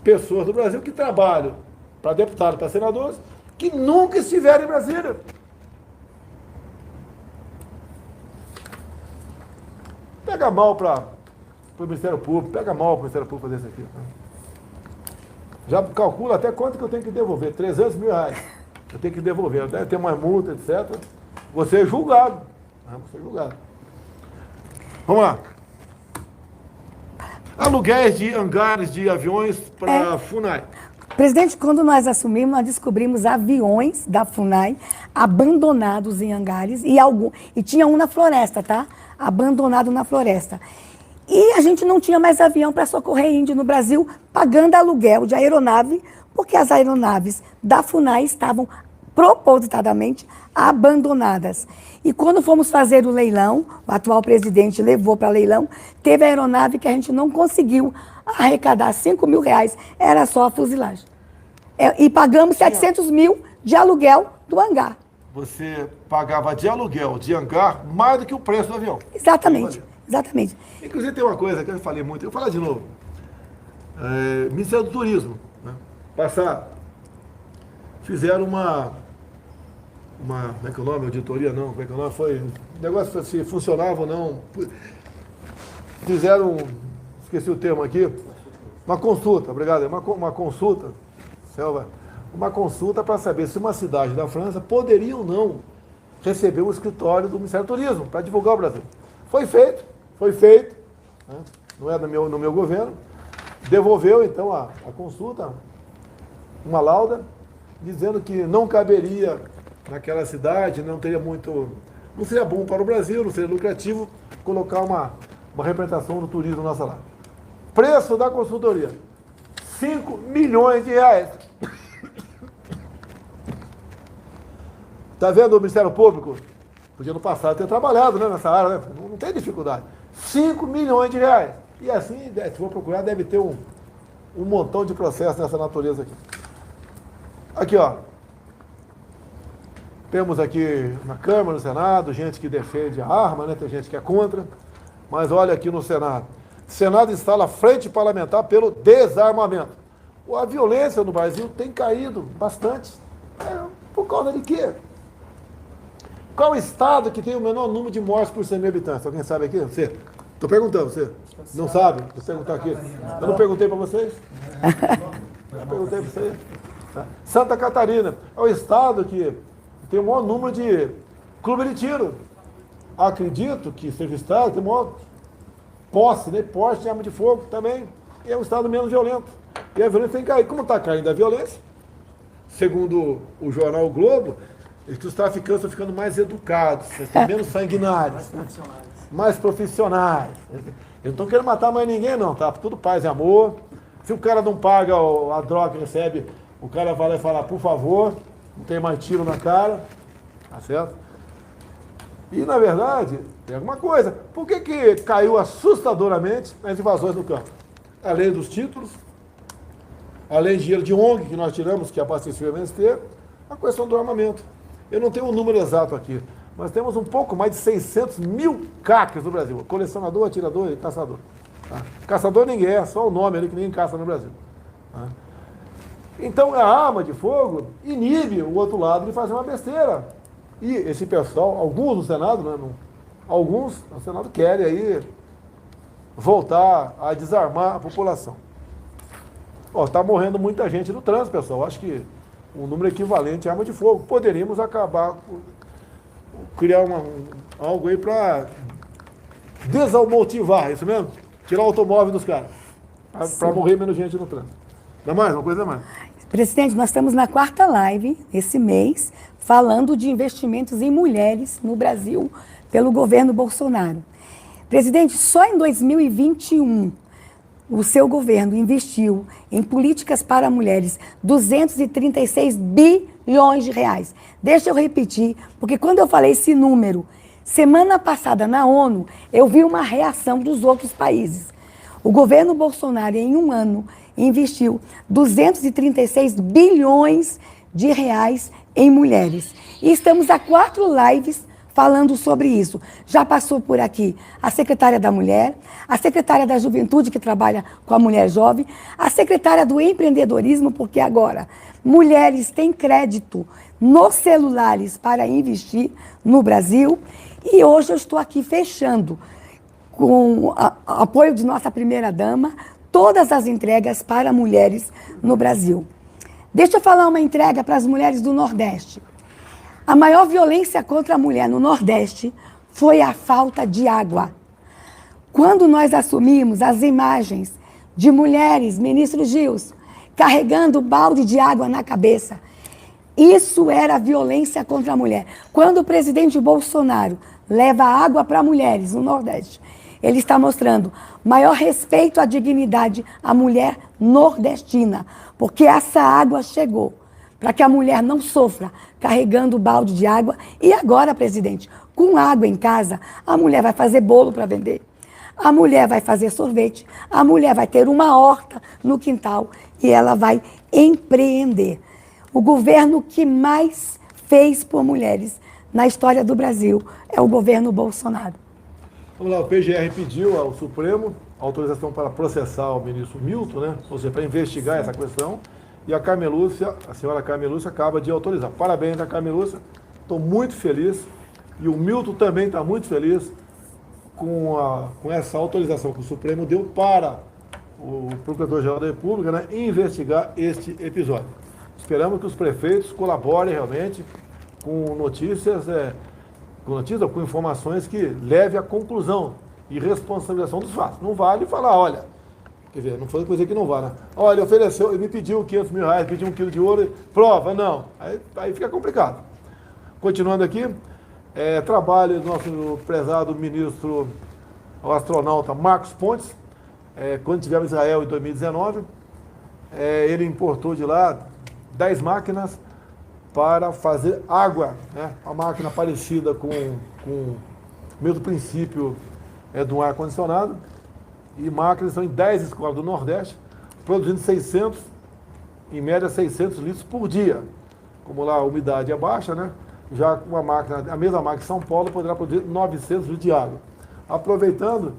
pessoas do Brasil que trabalham para deputados, para senadores, que nunca estiveram em Brasília. Pega mal para o Ministério Público, pega mal para o Ministério Público fazer isso aqui. Né? Já calcula até quanto que eu tenho que devolver, 300 mil reais. Eu tenho que devolver, deve ter uma multa, etc. Você é julgado. Né? Você é julgado. Vamos lá. Aluguéis de hangares de aviões para a FUNAI. Presidente, quando nós assumimos, nós descobrimos aviões da FUNAI abandonados em hangares e tinha um na floresta, tá? Abandonado na floresta. E a gente não tinha mais avião para socorrer índio no Brasil, pagando aluguel de aeronave, porque as aeronaves da FUNAI estavam propositadamente abandonadas. E quando fomos fazer o leilão, o atual presidente levou para leilão, teve a aeronave que a gente não conseguiu arrecadar 5 mil reais, era só a fuselagem. E pagamos 700 mil de aluguel do hangar. Você pagava de aluguel de hangar mais do que o preço do avião. Exatamente, exatamente. Inclusive tem uma coisa que eu falei muito, eu vou falar de novo. Ministério do Turismo, né? Fizeram uma como é que é o nome? Auditoria não, como é que é o nome? Foi um negócio se funcionava ou não. Fizeram, esqueci o termo aqui, uma consulta, obrigado, uma consulta, Selva, uma consulta para saber se uma cidade da França poderia ou não receber o escritório do Ministério do Turismo para divulgar o Brasil. Foi feito, né? Não é no meu governo, devolveu então a consulta, uma lauda, dizendo que não caberia naquela cidade, não seria bom para o Brasil, não seria lucrativo colocar uma representação do turismo nossa lá. Preço da consultoria, 5 milhões de reais. Está vendo o Ministério Público? Podia no passado ter trabalhado, né, nessa área, né? Não tem dificuldade. 5 milhões de reais. E assim, se for procurar, deve ter um montão de processos nessa natureza aqui. Aqui, ó. Temos aqui na Câmara, no Senado, gente que defende a arma, né? Tem gente que é contra. Mas olha aqui no Senado. Senado instala frente parlamentar pelo desarmamento. A violência no Brasil tem caído bastante. Por causa de quê? Qual estado que tem o menor número de mortes por 100 mil habitantes? Alguém sabe aqui? Você? Estou perguntando, você? Não sabe? Vou perguntar aqui. Eu não perguntei para vocês? Eu perguntei para vocês. Santa Catarina é o estado que tem o maior número de clube de tiro. Acredito que seja o estado que tem o maior posse, né? Porte de arma de fogo também. E é um estado menos violento. E a violência tem que cair. Como está caindo a violência? Segundo o jornal o Globo, os traficantes estão ficando mais educados, menos sanguinários, mais profissionais. Eles não estão querendo matar mais ninguém, não, tá? Tudo paz e amor. Se o cara não paga a droga que recebe, o cara vai lá e fala, por favor, não tem mais tiro na cara, tá certo? E, na verdade, tem alguma coisa. Por que caiu assustadoramente as invasões no campo? Além dos títulos, além de dinheiro de ONG que nós tiramos, que abasteceu o MST, a questão do armamento. Eu não tenho um número exato aqui, mas temos um pouco mais de 600 mil CACs no Brasil. Colecionador, atirador e caçador. Tá? Caçador ninguém é, só o nome ali que ninguém caça no Brasil. Tá? Então a arma de fogo inibe o outro lado de fazer uma besteira. E esse pessoal, alguns no Senado, né, alguns no Senado querem aí voltar a desarmar a população. Está morrendo muita gente no trânsito, pessoal. Acho que um número equivalente à arma de fogo. Poderíamos acabar, criar algo aí para desautomotivar, isso mesmo? Tirar o automóvel dos caras, para morrer menos gente no trânsito. Dá mais? Uma coisa a mais. Presidente, nós estamos na 4ª live esse mês, falando de investimentos em mulheres no Brasil pelo governo Bolsonaro. Presidente, só em 2021, o seu governo investiu em políticas para mulheres 236 bilhões de reais. Deixa eu repetir, porque quando eu falei esse número, semana passada na ONU, eu vi uma reação dos outros países. O governo Bolsonaro, em um ano, investiu 236 bilhões de reais em mulheres. E estamos há 4 lives falando sobre isso. Já passou por aqui a secretária da Mulher, a secretária da Juventude, que trabalha com a mulher jovem, a secretária do empreendedorismo, porque agora mulheres têm crédito nos celulares para investir no Brasil. E hoje eu estou aqui fechando, com o apoio de nossa primeira-dama, todas as entregas para mulheres no Brasil. Deixa eu falar uma entrega para as mulheres do Nordeste. A maior violência contra a mulher no Nordeste foi a falta de água. Quando nós assumimos as imagens de mulheres, ministro Gils, carregando balde de água na cabeça, isso era violência contra a mulher. Quando o presidente Bolsonaro leva água para mulheres no Nordeste, ele está mostrando maior respeito à dignidade à mulher nordestina, porque essa água chegou para que a mulher não sofra carregando o balde de água. E agora, presidente, com água em casa, a mulher vai fazer bolo para vender, a mulher vai fazer sorvete, a mulher vai ter uma horta no quintal e ela vai empreender. O governo que mais fez por mulheres na história do Brasil é o governo Bolsonaro. Vamos lá, o PGR pediu ao Supremo autorização para processar o ministro Milton, né? Ou seja, para investigar essa questão. E a Carmelúcia, a senhora Carmelúcia, acaba de autorizar. Parabéns a Carmelúcia, estou muito feliz. E o Milton também está muito feliz com essa autorização que o Supremo deu para o Procurador-Geral da República, né, investigar este episódio. Esperamos que os prefeitos colaborem realmente com notícias, com informações que levem à conclusão e responsabilização dos fatos. Não vale falar, olha, quer dizer, não foi coisa que não vale, né? Olha, ofereceu, ele me pediu 500 mil reais, pediu 1 quilo de ouro, prova, não. Aí fica complicado. Continuando aqui, trabalho do nosso prezado ministro, o astronauta Marcos Pontes, quando estivemos em Israel em 2019, ele importou de lá 10 máquinas para fazer água, né? Uma máquina parecida com o mesmo princípio de um ar-condicionado, e máquinas estão em 10 escolas do Nordeste, produzindo 600, em média 600 litros por dia. Como lá a umidade é baixa, né? Já uma máquina, a mesma máquina em São Paulo poderá produzir 900 litros de água. Aproveitando,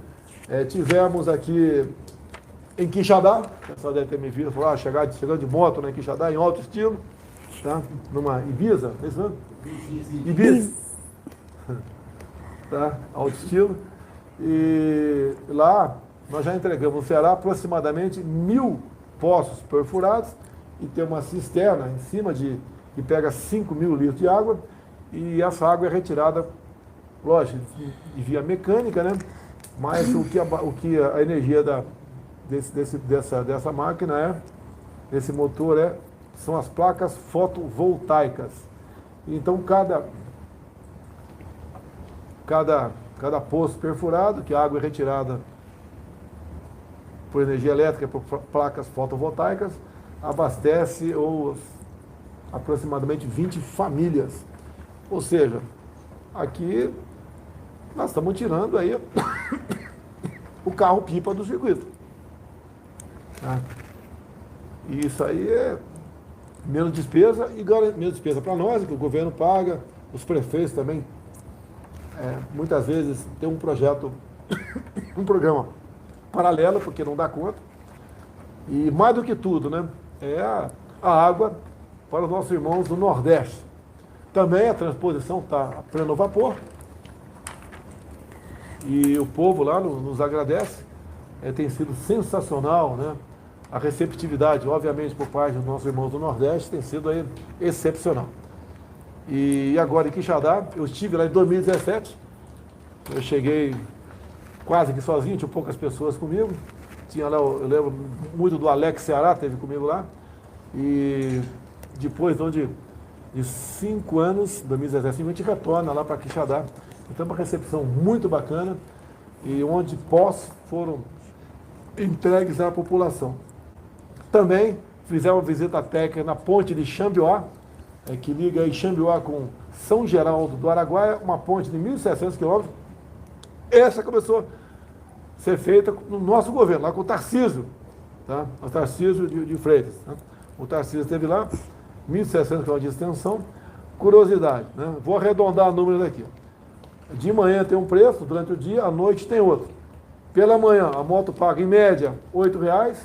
tivemos aqui em Quixadá, o pessoal deve ter me visto falar, chegando de moto, né, em Quixadá, em alto estilo, tá? Numa Ibiza, é isso mesmo? Ibiza. Tá? Alto estilo. E lá nós já entregamos no Ceará aproximadamente 1.000 poços perfurados e tem uma cisterna em cima que pega 5.000 litros de água, e essa água é retirada, lógico, de via mecânica, né? Mas o que a energia dessa máquina desse motor são as placas fotovoltaicas. Então cada poço perfurado, que a água é retirada por energia elétrica, por placas fotovoltaicas, abastece aproximadamente 20 famílias. Ou seja, aqui nós estamos tirando aí o carro-pipa do circuito. Tá? E isso aí é menos despesa e menos despesa para nós, que o governo paga, os prefeitos também. Muitas vezes tem um projeto, um programa paralelo, porque não dá conta. E mais do que tudo, né, a água para os nossos irmãos do Nordeste. Também a transposição está a pleno vapor. E o povo lá nos agradece. Tem sido sensacional, né? A receptividade, obviamente, por parte dos nossos irmãos do Nordeste, tem sido aí excepcional. E agora em Quixadá, eu estive lá em 2017, eu cheguei quase que sozinho, tinha poucas pessoas comigo. Tinha lá, eu lembro muito do Alex Ceará, esteve comigo lá. E depois de 5 anos, 2017, a gente retorna lá para Quixadá. Então, uma recepção muito bacana, e onde poços foram entregues à população. Também fizemos uma visita técnica na ponte de Xambioá, que liga aí Xambioá com São Geraldo do Araguaia, uma ponte de 1.700 quilômetros. Essa começou a ser feita no nosso governo, lá com o Tarcísio, tá? O Tarcísio de Freitas. Tá? O Tarcísio esteve lá, 1.700 quilômetros de extensão. curiosidade, né? Vou arredondar números aqui. De manhã tem um preço, durante o dia, à noite tem outro. Pela manhã, a moto paga em média R$ 8,00,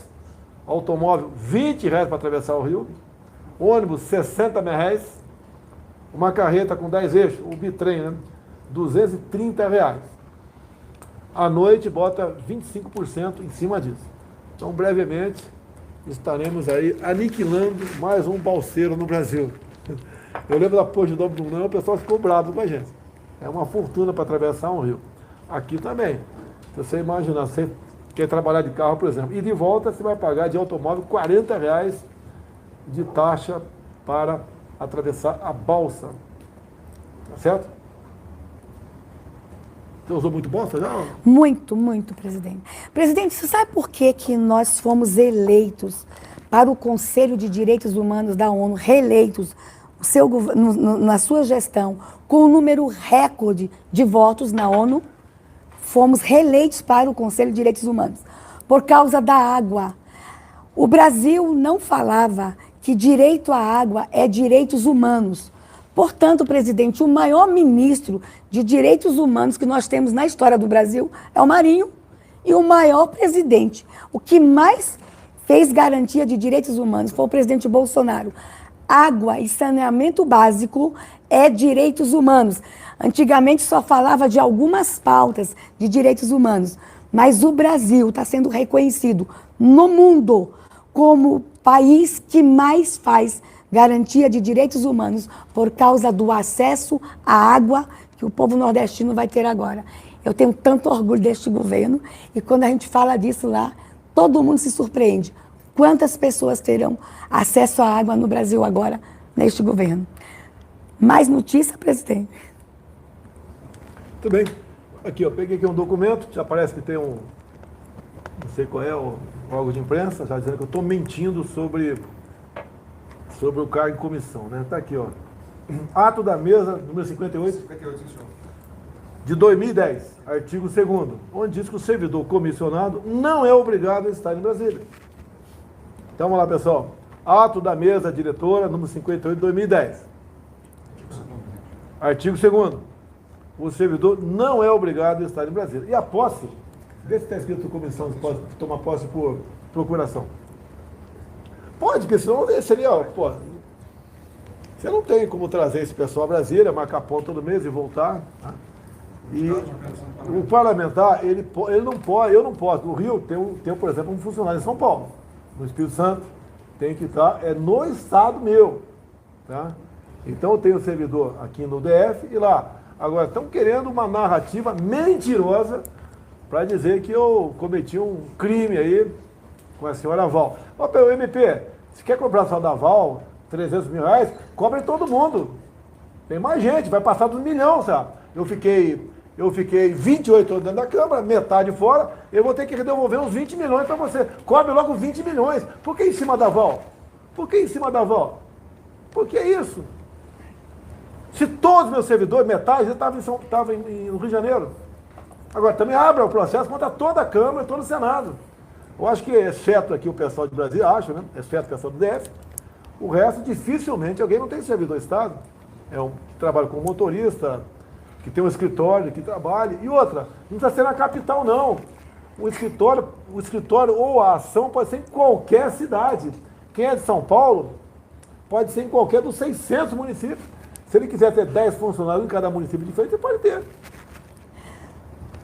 automóvel R$ 20,00 para atravessar o rio, ônibus R$ 60,00, uma carreta com 10 eixos, o bitrem, né? R$ 230,00. À noite bota 25% em cima disso. Então, brevemente, estaremos aí aniquilando mais um balseiro no Brasil. Eu lembro da Ponte do Brunão, o pessoal ficou bravo com a gente. É uma fortuna para atravessar um rio. Aqui também. Se você imaginar, você quer trabalhar de carro, por exemplo, e de volta você vai pagar de automóvel R$ 40,00 de taxa para atravessar a balsa. Tá certo? Você usou muito balsa já? Muito, muito, presidente. Presidente, você sabe por que que nós fomos eleitos para o Conselho de Direitos Humanos da ONU, reeleitos na sua gestão, com um número recorde de votos na ONU? Fomos reeleitos para o Conselho de Direitos Humanos por causa da água. O Brasil não falava que direito à água é direitos humanos. Portanto, presidente, o maior ministro de direitos humanos que nós temos na história do Brasil é o Marinho, e o maior presidente, o que mais fez garantia de direitos humanos, foi o presidente Bolsonaro. Água e saneamento básico é direitos humanos. Antigamente só falava de algumas pautas de direitos humanos, mas o Brasil está sendo reconhecido no mundo como o país que mais faz garantia de direitos humanos por causa do acesso à água que o povo nordestino vai ter agora. Eu tenho tanto orgulho deste governo, e quando a gente fala disso lá, todo mundo se surpreende. Quantas pessoas terão acesso à água no Brasil agora, neste governo? Mais notícia, presidente? Muito bem. Aqui, ó, peguei aqui um documento, já parece que tem um, não sei qual é, o órgão de imprensa, já dizendo que eu estou mentindo sobre o cargo em comissão, né? Está aqui, ó. Ato da mesa, número 58, de 2010, artigo 2º, onde diz que o servidor comissionado não é obrigado a estar em Brasília. Então, vamos lá, pessoal. Ato da mesa diretora, número 58, de 2010. Artigo 2º. O servidor não é obrigado a estar em Brasília. E a posse, vê se está escrito comissão, pode tomar posse por procuração. Pode, porque senão seria, pô, você não tem como trazer esse pessoal a Brasília, marcar ponto todo mês e voltar. Tá? E o parlamentar, ele não pode, eu não posso. O Rio tem, por exemplo, um funcionário em São Paulo. No Espírito Santo, tem que estar, no estado meu. Tá? Então eu tenho um servidor aqui no DF e lá. Agora, estão querendo uma narrativa mentirosa para dizer que eu cometi um crime aí com a senhora Val. Ó, pelo MP, se quer cobrar só da Val, R$300 mil, cobre todo mundo. Tem mais gente, vai passar dos milhões, sabe? Eu fiquei 28 anos dentro da Câmara, metade fora, eu vou ter que devolver uns 20 milhões para você. Cobre logo 20 milhões. Por que em cima da Val? Por que em cima da Val? Por que isso? Se todos os meus servidores, metade, estavam no Rio de Janeiro. Agora, também abra o processo contra toda a Câmara e todo o Senado. Eu acho que, exceto aqui o pessoal de Brasília, acho, né? Exceto o pessoal do DF, o resto, dificilmente, alguém não tem servidor de Estado. É um trabalho como motorista, que tem um escritório, que trabalha. E outra, não precisa ser na capital, não. O escritório ou a ação pode ser em qualquer cidade. Quem é de São Paulo, pode ser em qualquer dos 600 municípios. Se ele quiser ter 10 funcionários em cada município diferente, ele pode ter.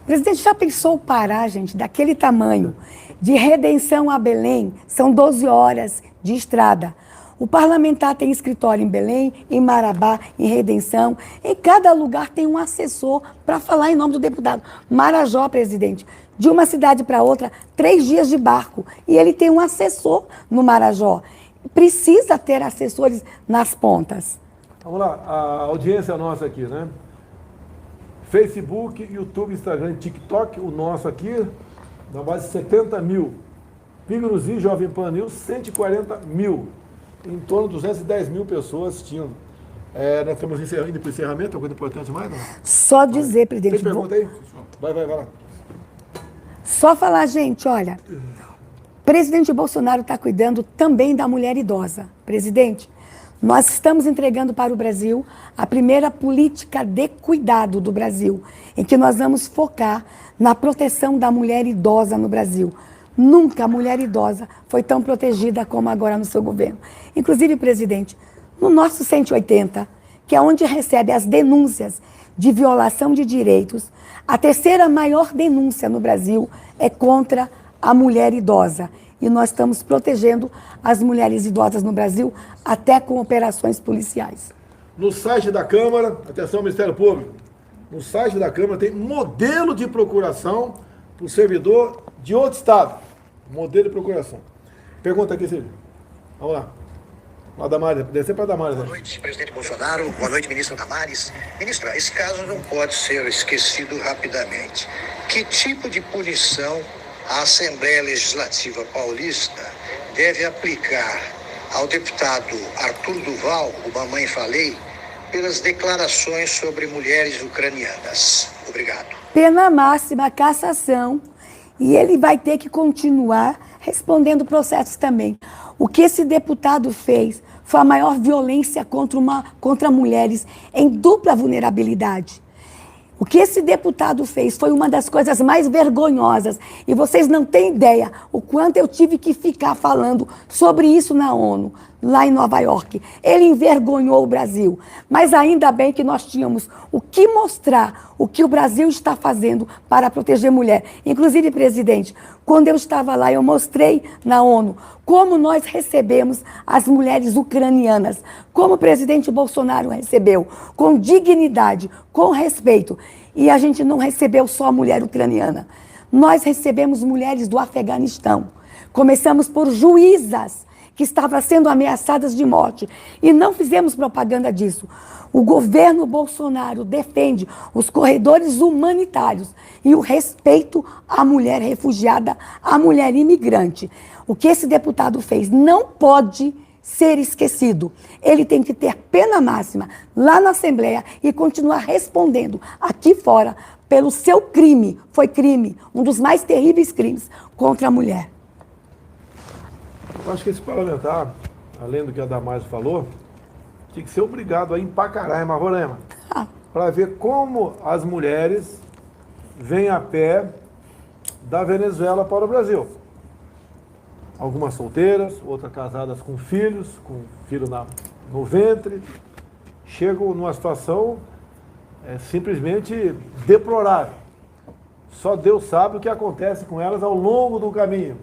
Presidente, já pensou o Pará, gente, daquele tamanho, de Redenção a Belém, são 12 horas de estrada. O parlamentar tem escritório em Belém, em Marabá, em Redenção. Em cada lugar tem um assessor para falar em nome do deputado. Marajó, presidente, de uma cidade para outra, 3 dias de barco. E ele tem um assessor no Marajó. Precisa ter assessores nas pontas. Vamos lá, a audiência nossa aqui, né? Facebook, YouTube, Instagram, TikTok, o nosso aqui, na base de 70 mil. Pigruzi, Jovem Pan News, 140 mil. Em torno de 210 mil pessoas assistindo. Nós estamos indo para o encerramento, alguma coisa importante mais? Não? Só dizer, presidente. Tem pergunta aí? Vai lá. Só falar, gente, olha, o presidente Bolsonaro está cuidando também da mulher idosa. Presidente, Nós estamos entregando para o Brasil a primeira política de cuidado do Brasil, em que nós vamos focar na proteção da mulher idosa no Brasil. Nunca a mulher idosa foi tão protegida como agora no seu governo. Inclusive, presidente, no nosso 180, que é onde recebe as denúncias de violação de direitos, a terceira maior denúncia no Brasil é contra a mulher idosa. E nós estamos protegendo as mulheres idosas no Brasil, até com operações policiais. No site da Câmara, atenção Ministério Público, no site da Câmara tem modelo de procuração para o servidor de outro estado. Modelo de procuração. Pergunta aqui, Silvio. Vamos lá. Lá, Damares, descer para Damares. Boa noite, presidente Bolsonaro. Boa noite, ministra Damares. Ministra, esse caso não pode ser esquecido rapidamente. Que tipo de punição a Assembleia Legislativa Paulista deve aplicar ao deputado Arthur Duval, o Mamãe Falei, pelas declarações sobre mulheres ucranianas? Obrigado. Pena máxima, cassação. E ele vai ter que continuar respondendo processos também. O que esse deputado fez foi a maior violência contra mulheres em dupla vulnerabilidade. O que esse deputado fez foi uma das coisas mais vergonhosas. E vocês não têm ideia o quanto eu tive que ficar falando sobre isso na ONU, lá em Nova York. Ele envergonhou o Brasil. Mas ainda bem que nós tínhamos o que mostrar, o que o Brasil está fazendo para proteger a mulher. Inclusive, presidente, quando eu estava lá, eu mostrei na ONU como nós recebemos as mulheres ucranianas, como o presidente Bolsonaro recebeu, com dignidade, com respeito. E a gente não recebeu só a mulher ucraniana. Nós recebemos mulheres do Afeganistão. Começamos por juízas que estavam sendo ameaçadas de morte. E não fizemos propaganda disso. O governo Bolsonaro defende os corredores humanitários e o respeito à mulher refugiada, à mulher imigrante. O que esse deputado fez não pode ser esquecido. Ele tem que ter pena máxima lá na Assembleia e continuar respondendo aqui fora pelo seu crime. Foi crime, um dos mais terríveis crimes contra a mulher. Eu acho que esse parlamentar, além do que a Damares falou, tinha que ser obrigado a ir para Caraima, Roraima, para ver como as mulheres vêm a pé da Venezuela para o Brasil. Algumas solteiras, outras casadas com filho no ventre, chegam numa situação simplesmente deplorável. Só Deus sabe o que acontece com elas ao longo do caminho.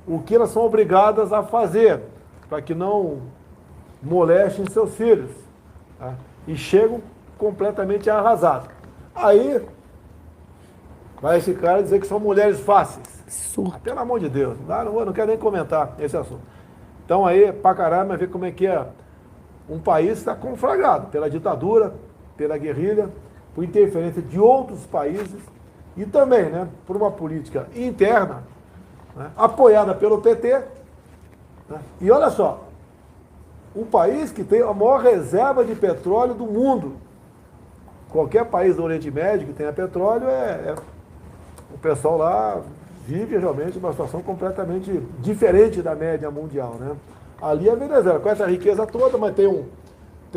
O que elas são obrigadas a fazer para que não molestem seus filhos. Tá? E chegam completamente arrasadas. Aí vai esse cara dizer que são mulheres fáceis. Absurdo. Pelo amor de Deus, não quero nem comentar esse assunto. Então aí, pra caramba, ver como é que é um país que está conflagrado pela ditadura, pela guerrilha, por interferência de outros países e também, né, por uma política interna, né, apoiada pelo PT. Né, e olha só, um país que tem a maior reserva de petróleo do mundo. Qualquer país do Oriente Médio que tenha petróleo, o pessoal lá vive realmente uma situação completamente diferente da média mundial, né? Ali é a Venezuela, com essa riqueza toda, mas tem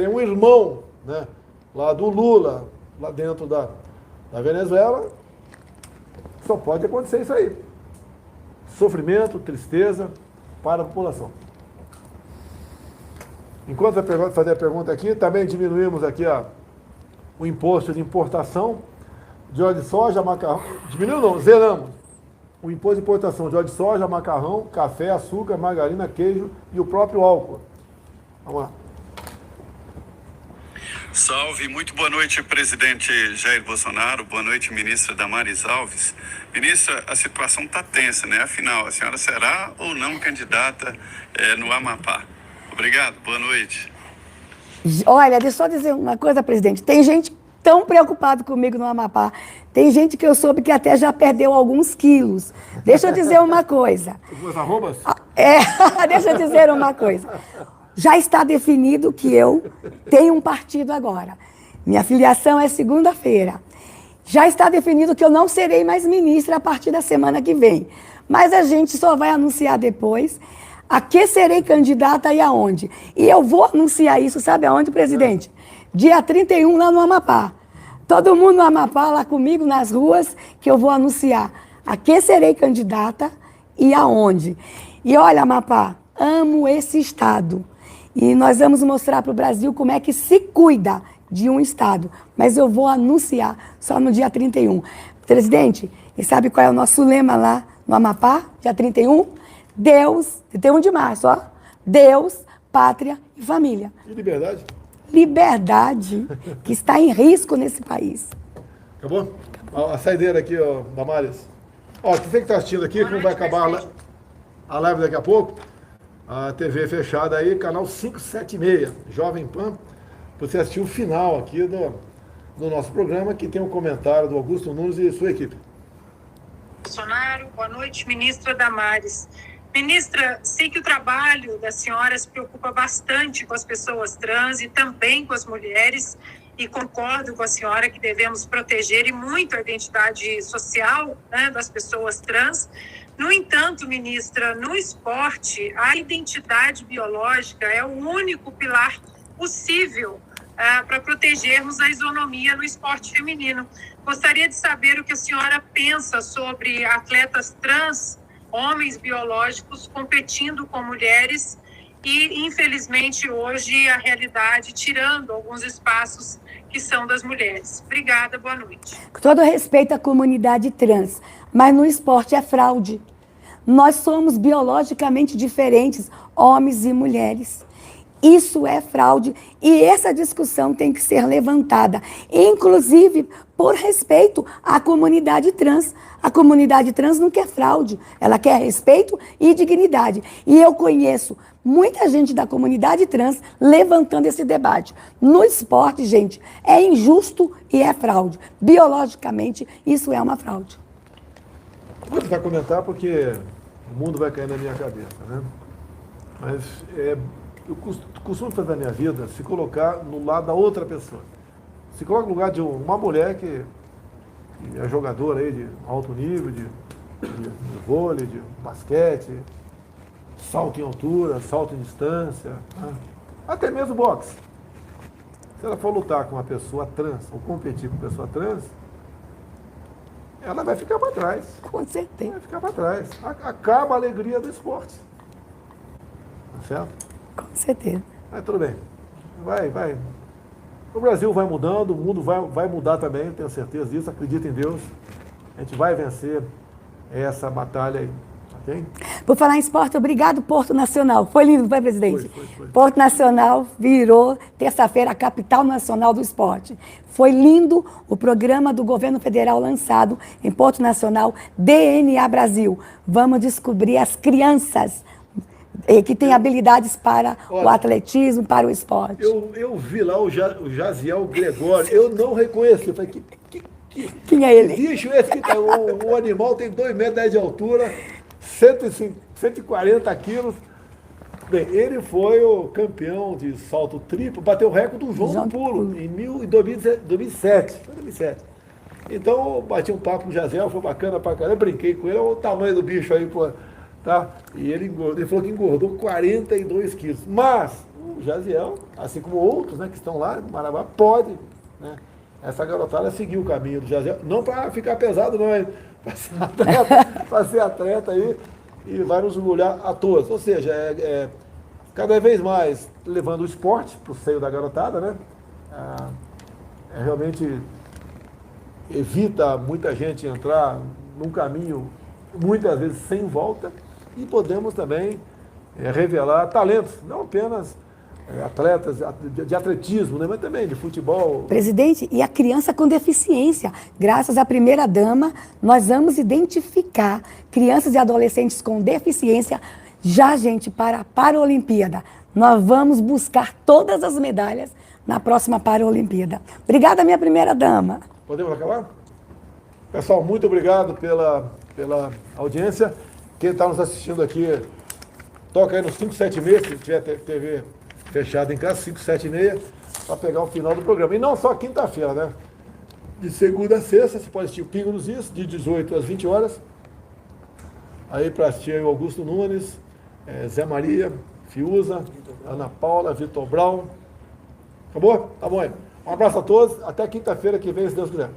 um irmão, né, lá do Lula, lá dentro da Venezuela, só pode acontecer isso aí. Sofrimento, tristeza para a população. Enquanto eu fazer a pergunta aqui, também diminuímos aqui o imposto de importação de óleo de soja, macarrão. Diminuiu não, zeramos. O imposto de importação de óleo de soja, macarrão, café, açúcar, margarina, queijo e o próprio álcool. Vamos lá. Salve, muito boa noite, presidente Jair Bolsonaro, boa noite, ministra Damares Alves. Ministra, a situação está tensa, né? Afinal, a senhora será ou não candidata no Amapá? Obrigado, boa noite. Olha, deixa eu só dizer uma coisa, presidente. Tem gente tão preocupada comigo no Amapá. Tem gente que eu soube que até já perdeu alguns quilos. Deixa eu dizer uma coisa. Algumas arrobas? Deixa eu dizer uma coisa. Já está definido que eu tenho um partido agora. Minha filiação é segunda-feira. Já está definido que eu não serei mais ministra a partir da semana que vem. Mas a gente só vai anunciar depois. A que serei candidata e aonde? E eu vou anunciar isso, sabe aonde, presidente? Dia 31, lá no Amapá. Todo mundo no Amapá, lá comigo, nas ruas, que eu vou anunciar a que serei candidata e aonde. E olha, Amapá, amo esse estado. E nós vamos mostrar para o Brasil como é que se cuida de um estado. Mas eu vou anunciar só no dia 31. Presidente, e sabe qual é o nosso lema lá no Amapá, dia 31? Deus, 31 de março, ó. Deus, pátria e família. E liberdade? Liberdade, que está em risco nesse país. Acabou? A saideira aqui, ó, Damares. Ó, você que está assistindo aqui, como vai acabar a live daqui a pouco, a TV fechada aí, canal 576, Jovem Pan, você assistiu o final aqui do nosso programa, que tem um comentário do Augusto Nunes e sua equipe. Bolsonaro, boa noite, ministra Damares. Ministra, sei que o trabalho da senhora se preocupa bastante com as pessoas trans e também com as mulheres, e concordo com a senhora que devemos proteger e muito a identidade social, né, das pessoas trans. No entanto, ministra, no esporte, a identidade biológica é o único pilar possível para protegermos a isonomia no esporte feminino. Gostaria de saber o que a senhora pensa sobre atletas trans, homens biológicos, competindo com mulheres e, infelizmente, hoje a realidade tirando alguns espaços que são das mulheres. Obrigada, boa noite. Com todo respeito à comunidade trans, mas no esporte é fraude. Nós somos biologicamente diferentes, homens e mulheres. Isso é fraude e essa discussão tem que ser levantada, inclusive por respeito à comunidade trans. A comunidade trans não quer fraude, ela quer respeito e dignidade. E eu conheço muita gente da comunidade trans levantando esse debate. No esporte, gente, é injusto e é fraude. Biologicamente, isso é uma fraude. Vou tentar comentar porque o mundo vai cair na minha cabeça, né? Mas eu costumo fazer na minha vida se colocar no lado da outra pessoa. Se coloca no lugar de uma mulher que é jogadora aí de alto nível, de vôlei, de basquete, salto em altura, salto em distância, né? Até mesmo boxe. Se ela for lutar com uma pessoa trans ou competir com uma pessoa trans, ela vai ficar para trás. Com certeza. Vai ficar para trás. Acaba a alegria do esporte. Tá certo? Com certeza. Mas tudo bem. Vai. O Brasil vai mudando, o mundo vai mudar também, tenho certeza disso, acredito em Deus. A gente vai vencer essa batalha aí, ok? Por falar em esporte, obrigado, Porto Nacional. Foi lindo, não foi, presidente? Foi. Porto Nacional virou, terça-feira, a capital nacional do esporte. Foi lindo o programa do governo federal lançado em Porto Nacional, DNA Brasil. Vamos descobrir as crianças que têm habilidades para o atletismo, para o esporte. Eu vi lá o Jaziel Gregório, eu não reconheci. Eu falei, quem é ele? Que bicho esse que tá? O animal tem 2,10 metros de altura, 140 quilos. Bem, ele foi o campeão de salto triplo, bateu o recorde do João do Pulo em 2007. Então, eu bati um papo com o Jaziel, foi bacana pra caramba, brinquei com ele, olha o tamanho do bicho aí, pô. Tá? E ele falou que engordou 42 quilos. Mas o Jaziel, assim como outros, né, que estão lá no Marabá, pode, né, essa garotada seguir o caminho do Jaziel. Não para ficar pesado, não, hein? Para ser atleta aí e vai nos orgulhar a todos. Ou seja, cada vez mais levando o esporte para o seio da garotada, né? Realmente evita muita gente entrar num caminho, muitas vezes sem volta. E podemos também revelar talentos, não apenas atletas de atletismo, né, mas também de futebol. Presidente, e a criança com deficiência. Graças à primeira-dama, nós vamos identificar crianças e adolescentes com deficiência já, gente, para a Paralimpíada. Nós vamos buscar todas as medalhas na próxima Paralimpíada. Obrigada, minha primeira-dama. Podemos acabar? Pessoal, muito obrigado pela audiência. Quem está nos assistindo aqui, toca aí no 576, se tiver TV fechada em casa, 576, para pegar o final do programa. E não só quinta-feira, né? De segunda a sexta, você pode assistir o Pingo nos Is, de 18 às 20 horas. Aí para assistir o Augusto Nunes Zé Maria, Fiuza, Ana Paula, Vitor Brown. Acabou? Tá bom aí. Um abraço a todos. Até quinta-feira que vem, se Deus quiser.